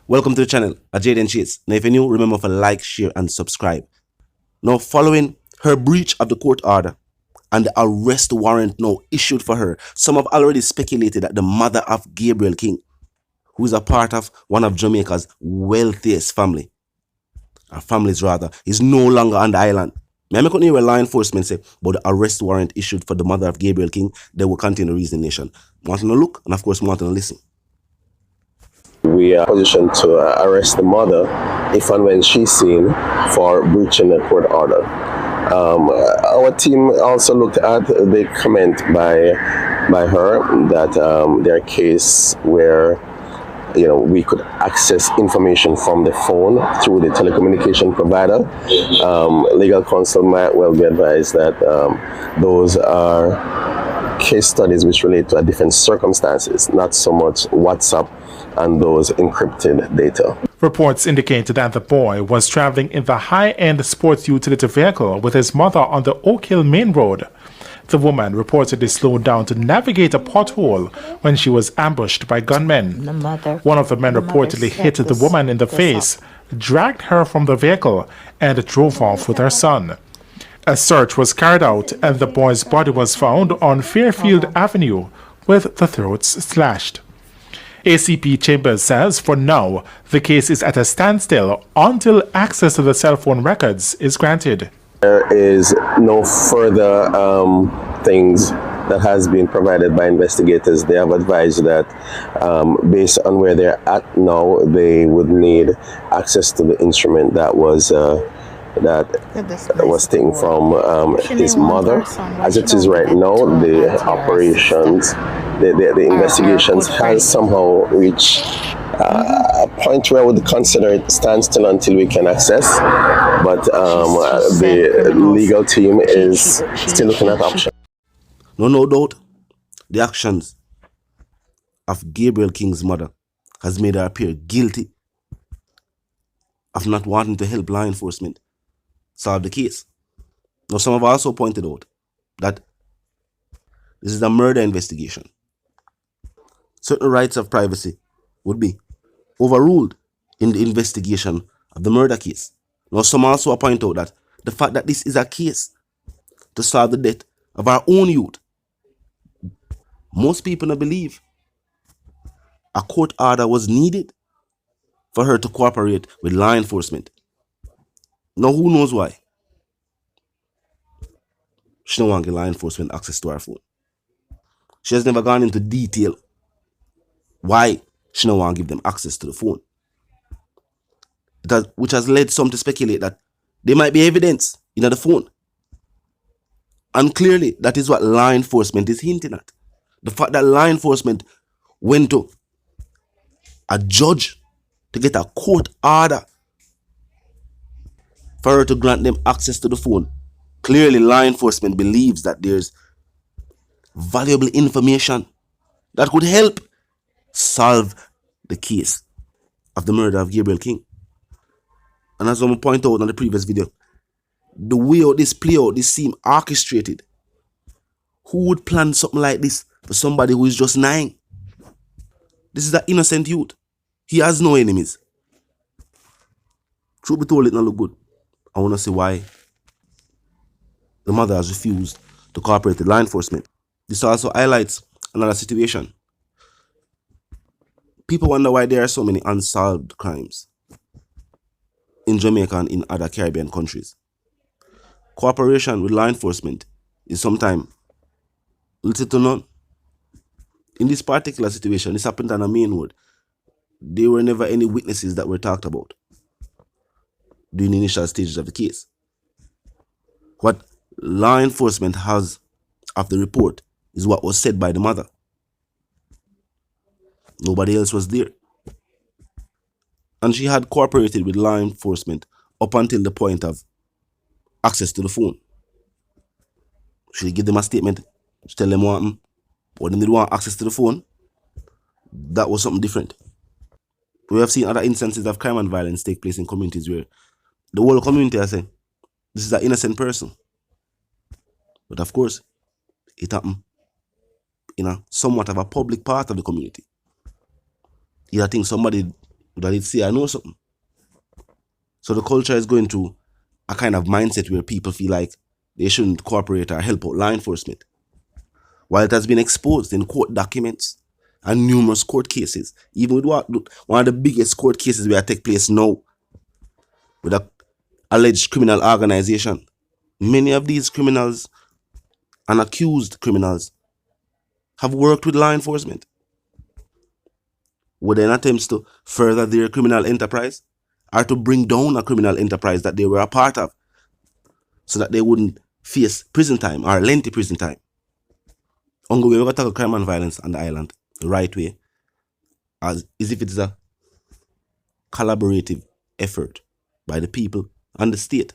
Welcome to the channel, Exp0sed. Now if you're new, remember to like, share and subscribe. Now following her breach of the court order and the arrest warrant now issued for her, some have already speculated that the mother of Gabriel King, who is a part of one of Jamaica's wealthiest families, is no longer on the island. I couldn't hear law enforcement say, but the arrest warrant issued for the mother of Gabriel King, they will continue to reason nation. Want to look and of course want to listen. We are positioned to arrest the mother if and when she's seen for breaching the court order. Our team also looked at the comment by her that their case where we could access information from the phone through the telecommunication provider. Legal counsel might well be advised that those are case studies which relate to different circumstances, not so much WhatsApp and those encrypted data. Reports indicated that the boy was traveling in the high-end sports utility vehicle with his mother on the Oak Hill main road. The woman reportedly slowed down to navigate a pothole when she was ambushed by gunmen. One of the men reportedly hit the woman in the face, dragged her from the vehicle, and drove off with her son. A search was carried out and the boy's body was found on Fairfield Avenue with the throats slashed. ACP Chambers says for now, the case is at a standstill until access to the cell phone records is granted. There is no further things that has been provided by investigators. They have advised that based on where they're at now, they would need access to the instrument that was taken from his mother. As it is right now, the operations, the investigations has somehow reached a point where I would consider it standstill until we can access, but the legal team is still looking at options. No doubt, the actions of Gabriel King's mother has made her appear guilty of not wanting to help law enforcement solve the case. Now, some have also pointed out that this is a murder investigation. Certain rights of privacy would be overruled in the investigation of the murder case. Now, some also point out that the fact that this is a case to solve the death of our own youth, most people don't believe a court order was needed for her to cooperate with law enforcement. Now, who knows why? She don't want to give law enforcement access to her phone. She has never gone into detail why she don't want to give them access to the phone. Which has led some to speculate that there might be evidence in the phone. And clearly, that is what law enforcement is hinting at. The fact that law enforcement went to a judge to get a court order for her to grant them access to the phone. Clearly, law enforcement believes that there's valuable information that could help solve the case of the murder of Gabriel King. And as I point out on the previous video, the way out this play out, this seems orchestrated. Who would plan something like this for somebody who is just 9? This is an innocent youth. He has no enemies. Truth be told, it not look good. I want to see why the mother has refused to cooperate with law enforcement. This also highlights another situation. People wonder why there are so many unsolved crimes in Jamaica and in other Caribbean countries. Cooperation with law enforcement is sometimes little to none. In this particular situation, this happened on a main road. There were never any witnesses that were talked about during the initial stages of the case. What law enforcement has of the report is what was said by the mother. Nobody else was there. And she had cooperated with law enforcement up until the point of access to the phone. She give them a statement, she tell them what happened, but then they want access to the phone. That was something different. We have seen other instances of crime and violence take place in communities where the whole community has said, this is an innocent person. But of course, it happened in a somewhat of a public part of the community. I think somebody that it say I know something. So the culture is going through a kind of mindset where people feel like they shouldn't cooperate or help out law enforcement. While it has been exposed in court documents and numerous court cases, even with one of the biggest court cases where take place now, with an alleged criminal organization, many of these criminals and accused criminals have worked with law enforcement. Were there attempts to further their criminal enterprise or to bring down a criminal enterprise that they were a part of so that they wouldn't face prison time or lengthy prison time? We're going to tackle crime and violence on the island the right way, as if it is a collaborative effort by the people and the state.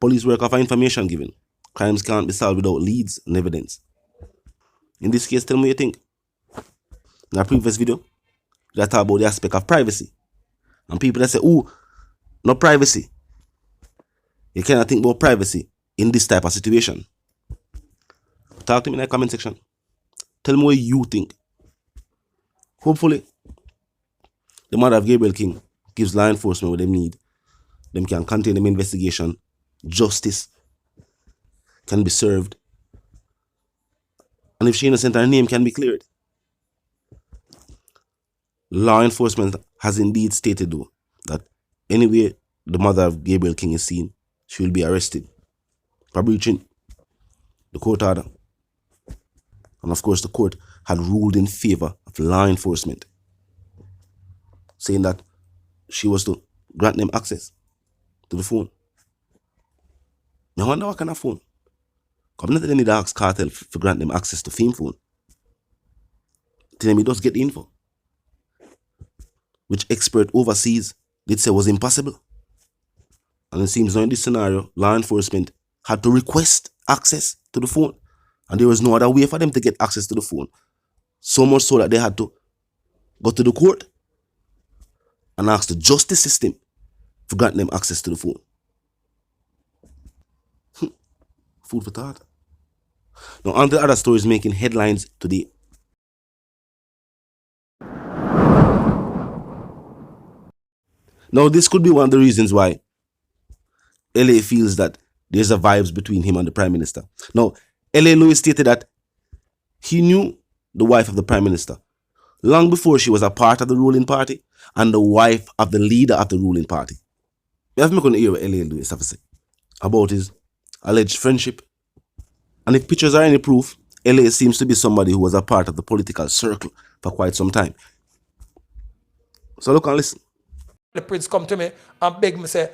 Police work off information given. Crimes can't be solved without leads and evidence. In this case, tell me what you think. In our previous video, we talked about the aspect of privacy. And people that say, oh, no privacy. You cannot think about privacy in this type of situation. Talk to me in the comment section. Tell me what you think. Hopefully, the mother of Gabriel King gives law enforcement what they need. Them can contain them investigation. Justice can be served. And if she's innocent, her name can be cleared. Law enforcement has indeed stated, though, that anyway the mother of Gabriel King is seen, she will be arrested for breaching the court order. And of course, the court had ruled in favor of law enforcement, saying that she was to grant them access to the phone. I wonder what kind of phone. Because not any dark cartel to grant them access to fame phone. Tell them he just get the info, which expert overseas did say was impossible. And it seems now in this scenario, law enforcement had to request access to the phone. And there was no other way for them to get access to the phone. So much so that they had to go to the court and ask the justice system to grant them access to the phone. Food for thought. Now, on to the other stories making headlines today. Now, this could be one of the reasons why LA feels that there's a vibes between him and the Prime Minister. Now, LA Lewis stated that he knew the wife of the Prime Minister long before she was a part of the ruling party and the wife of the leader of the ruling party. We have to hear what LA Lewis have to say about his alleged friendship. And if pictures are any proof, LA seems to be somebody who was a part of the political circle for quite some time. So look and listen. The prince come to me and beg me, say,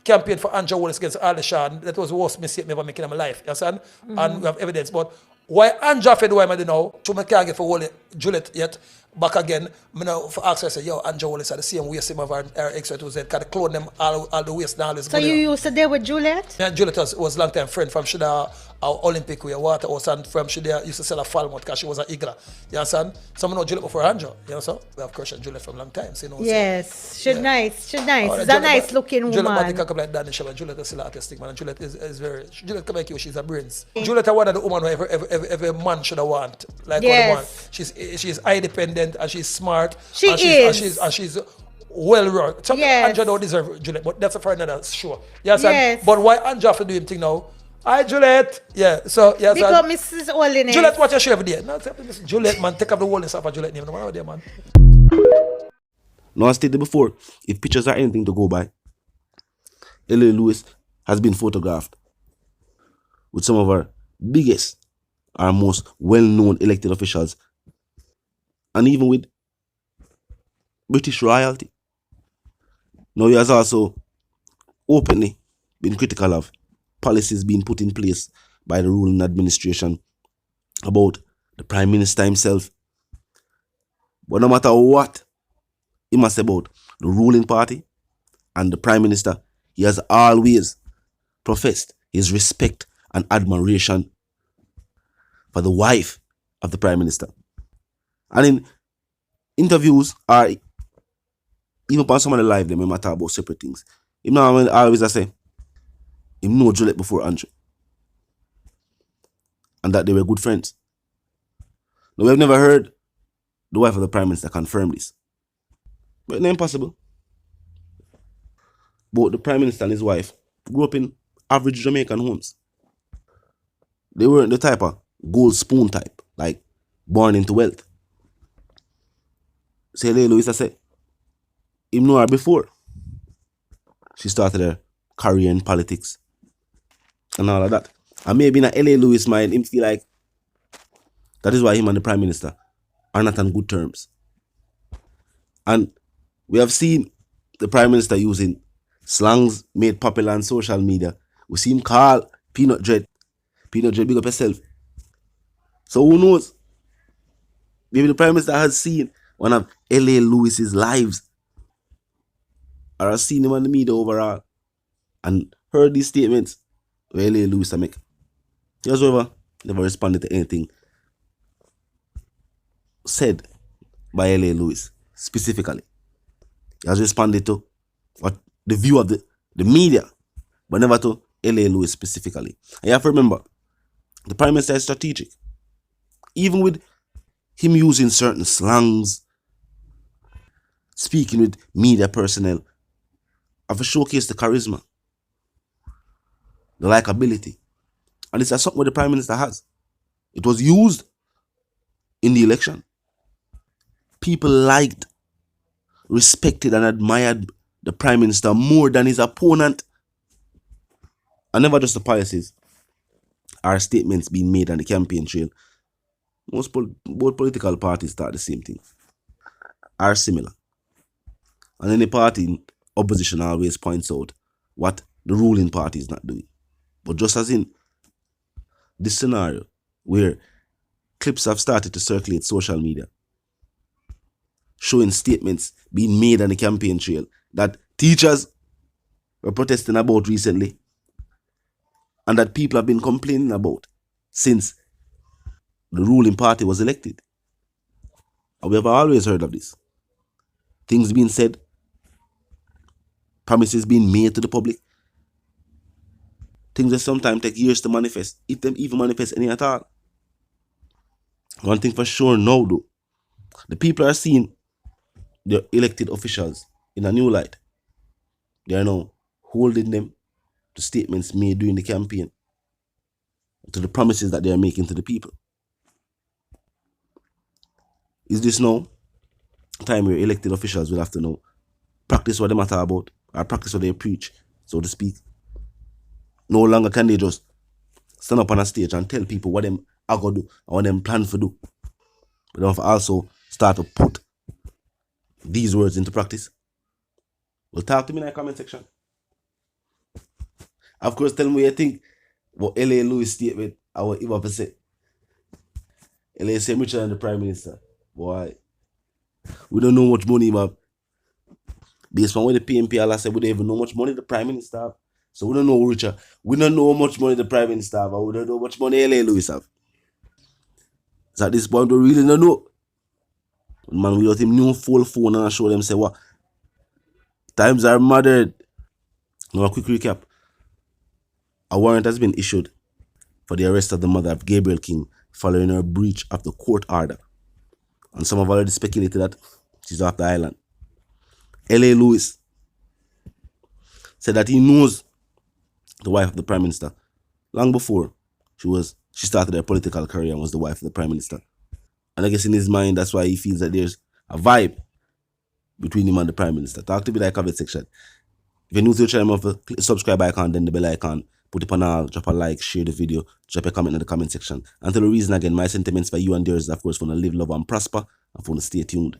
campaign for Andrew Holness against Alishad. That was the worst mistake me ever making in my life. You understand? And we have evidence. But why Andrew fed why I do now, to me can't get for Juliet yet, back again, me now for ask her, say, yo, Andrew Holness are the same waist of our Exp0sed, because they clone them all the waist now. So you used to deal with Juliet? Yeah, Juliet was a long time friend from Shida, our Olympic way, Waterhouse, and from Shida used to sell a Falmouth because she was an Igla. You understand? Some know Juliet before Andrew. You know so? We have crushed on Juliet from a long time. So, you know, Yes, she's nice. She's nice. She's a nice looking Juliet woman. Juliet come like Danny Shabba. Juliet is still artistic, man. And Juliet is very. Juliet come like you. She's a brains. Juliet is one of the women who every man should have want. Like Yes. she's independent and she's smart. She is. And she's well run. So Yes. Andrew don't deserve Juliet, but that's for another show. Yes. Yes. But why Andrew have to do him thing now? Hi Juliet. Yeah. So yes. Because Mrs. Holness. Juliet, watch your show every day. No, Juliet, man, take up the Holness off of Juliet name. No matter there, man. Now, I stated before, if pictures are anything to go by, LA Lewis has been photographed with some of our biggest, our most well-known elected officials, and even with British royalty. Now, he has also openly been critical of policies being put in place by the ruling administration about the Prime Minister himself. But no matter what he must say about the ruling party and the Prime Minister, he has always professed his respect and admiration for the wife of the Prime Minister. And in interviews, or even upon some of the live, they may matter about separate things. You know, I always say, he knew Juliet before Andrew. And that they were good friends. Now, we have never heard the wife of the Prime Minister confirm this. But it's impossible. Both the Prime Minister and his wife grew up in average Jamaican homes. They weren't the type of gold spoon type, like born into wealth. Say L.A. Lewis, I said, him know her before she started her career in politics and all of that. And maybe in a L.A. Lewis mind, him feel like that is why him and the Prime Minister are not on good terms. And we have seen the Prime Minister using slangs made popular on social media. We see him call Peanut Dread, big up yourself. So who knows? Maybe the Prime Minister has seen one of L.A. Lewis's lives, or has seen him on the media overall and heard these statements where L.A. Lewis make. He has, however, never responded to anything said by L.A. Lewis specifically. He has responded to what the view of the media, but never to L.A. Lewis specifically. And you have to remember, the Prime Minister is strategic. Even with him using certain slangs, speaking with media personnel, have to showcase the charisma, the likability. And it's something what the Prime Minister has. It was used in the election. People liked, respected, and admired the Prime Minister more than his opponent. And never just the policies or statements being made on the campaign trail. Both political parties start the same thing, are similar. And any party in opposition always points out what the ruling party is not doing. But just as in this scenario, where clips have started to circulate social media, showing statements being made on the campaign trail that teachers were protesting about recently, and that people have been complaining about since the ruling party was elected. And we have always heard of this. Things being said, promises being made to the public, things that sometimes take years to manifest, if them even manifest any at all. One thing for sure now though, the people are seeing their elected officials in a new light. They are now holding them to statements made during the campaign, to the promises that they are making to the people. Is this now a time where elected officials will have to know practice what they matter about, or practice what they preach, so to speak? No longer can they just stand up on a stage and tell people what them are going to do and what them plan to do. But they have to also start to put these words into practice. Well, talk to me in the comment section. Of course, tell me what you think about L.A. Lewis' statement and what M0ther. L.A. say richer than the Prime Minister. Boy, we don't know much money, man. Based on what the PNP all said, we don't even know much money the Prime Minister have. So we don't know richer. We don't know how much money the Prime Minister have, and we don't know how much money L.A. Lewis have. So at this point, we really don't know. Man, without him new full phone and show them say what? Times are murdered. Now a quick recap. A warrant has been issued for the arrest of the mother of Gabriel King following her breach of the court order. And some have already speculated that she's off the island. L.A. Lewis said that he knows the wife of the Prime Minister long before she started her political career and was the wife of the Prime Minister. And I guess in his mind, that's why he feels that there's a vibe between him and the Prime Minister. Talk to me in the comment section. If you're new to the channel, click the subscribe icon, then the bell icon. Put it on all, drop a like, share the video, drop a comment in the comment section. Until the reason again, my sentiments for you and yours is of course for to live, love and prosper and for to stay tuned.